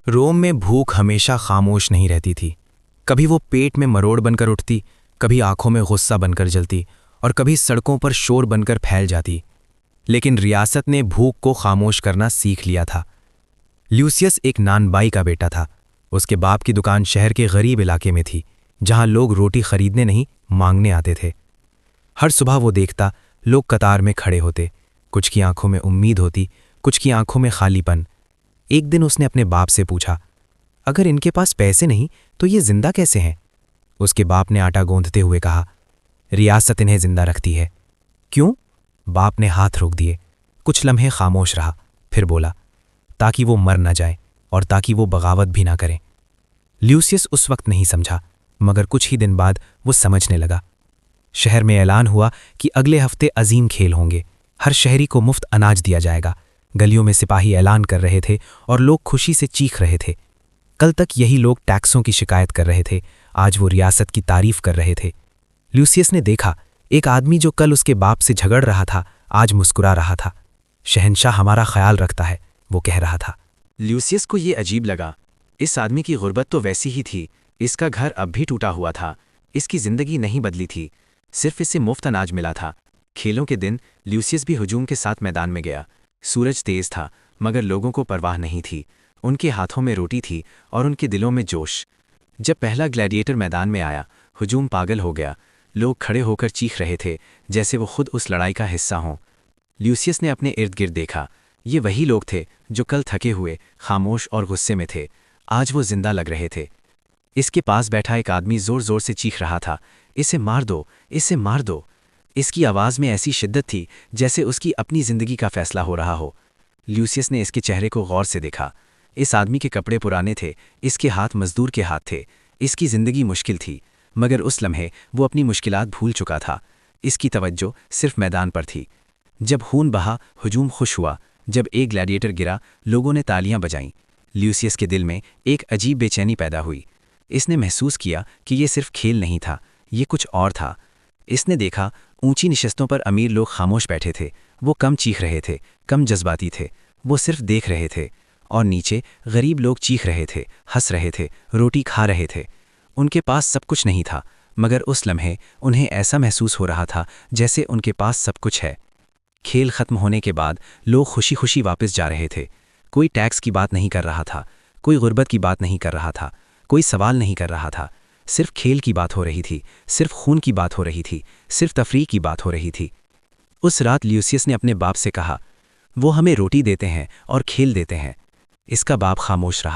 रोम में भूख हमेशा खामोश नहीं रहती थी। कभी वो पेट में मरोड़ बनकर उठती, कभी आंखों में गुस्सा बनकर जलती और कभी सड़कों पर शोर बनकर फैल जाती। लेकिन रियासत ने भूख को खामोश करना सीख लिया था। ल्यूसियस एक नानबाई का बेटा था। उसके बाप की दुकान शहर के गरीब इलाके में थी, जहां लोग रोटी खरीदने नहीं मांगने आते थे। हर सुबह वो देखता, लोग कतार में खड़े होते, कुछ की आंखों में उम्मीद होती, कुछ की आंखों में खालीपन। एक दिन उसने अपने बाप से पूछा, अगर इनके पास पैसे नहीं तो ये जिंदा कैसे हैं? उसके बाप ने आटा गूंथते हुए कहा, रियासत इन्हें जिंदा रखती है। क्यों? बाप ने हाथ रोक दिए। कुछ लम्हे खामोश रहा, फिर बोला, ताकि वो मर न जाए और ताकि वो बगावत भी ना करें। ल्यूसियस उस वक्त नहीं समझा, मगर कुछ ही दिन बाद वो समझने लगा। शहर में ऐलान हुआ कि अगले हफ्ते अजीम खेल होंगे। हर शहरी को मुफ्त अनाज दिया जाएगा। गलियों में सिपाही ऐलान कर रहे थे और लोग खुशी से चीख रहे थे। कल तक यही लोग टैक्सों की शिकायत कर रहे थे, आज वो रियासत की तारीफ कर रहे थे। ल्यूसियस ने देखा, एक आदमी जो कल उसके बाप से झगड़ रहा था, आज मुस्कुरा रहा था। शहंशाह हमारा ख्याल रखता है, वो कह रहा था। ल्यूसियस को ये अजीब लगा। इस आदमी की गुर्बत तो वैसी ही थी, इसका घर अब भी टूटा हुआ था, इसकी जिंदगी नहीं बदली थी, सिर्फ इसे मुफ्त अनाज मिला था। खेलों के दिन ल्यूसियस भी हुजूम के साथ मैदान में गया। सूरज तेज था, मगर लोगों को परवाह नहीं थी। उनके हाथों में रोटी थी और उनके दिलों में जोश। जब पहला ग्लैडिएटर मैदान में आया, हुजूम पागल हो गया। लोग खड़े होकर चीख रहे थे, जैसे वो खुद उस लड़ाई का हिस्सा हों। ल्यूसियस ने अपने इर्द गिर्द देखा। ये वही लोग थे जो कल थके हुए, खामोश और गुस्से में थे। आज वो जिंदा लग रहे थे। इसके पास बैठा एक आदमी जोर जोर से चीख रहा था, इसे मार दो, इसे मार दो। इसकी आवाज़ में ऐसी शिद्दत थी जैसे उसकी अपनी जिंदगी का फैसला हो रहा हो। ल्यूसियस ने इसके चेहरे को गौर से देखा। इस आदमी के कपड़े पुराने थे, इसके हाथ मजदूर के हाथ थे। इसकी जिंदगी मुश्किल थी, मगर उस लम्हे वो अपनी मुश्किलात भूल चुका था। इसकी तवज्जो सिर्फ मैदान पर थी। जब खून बहा, हुजूम खुश हुआ। जब एक ग्लैडिएटर गिरा, लोगों ने तालियां बजाईं। ल्यूसियस के दिल में एक अजीब बेचैनी पैदा हुई। इसने महसूस किया कि ये सिर्फ खेल नहीं था, ये कुछ और था। इसने देखा, ऊंची निशस्तों पर अमीर लोग खामोश बैठे थे। वो कम चीख रहे थे, कम जज्बाती थे, वो सिर्फ देख रहे थे। और नीचे गरीब लोग चीख रहे थे, हंस रहे थे, रोटी खा रहे थे। उनके पास सब कुछ नहीं था, मगर उस लम्हे उन्हें ऐसा महसूस हो रहा था जैसे उनके पास सब कुछ है। खेल खत्म होने के बाद लोग खुशी खुशी वापस जा रहे थे। कोई टैक्स की बात नहीं कर रहा था, कोई गुर्बत की बात नहीं कर रहा था, कोई सवाल नहीं कर रहा था। सिर्फ खेल की बात हो रही थी, सिर्फ खून की बात हो रही थी, सिर्फ तफरीह की बात हो रही थी। उस रात ल्यूसियस ने अपने बाप से कहा, वो हमें रोटी देते हैं और खेल देते हैं। इसका बाप खामोश रहा।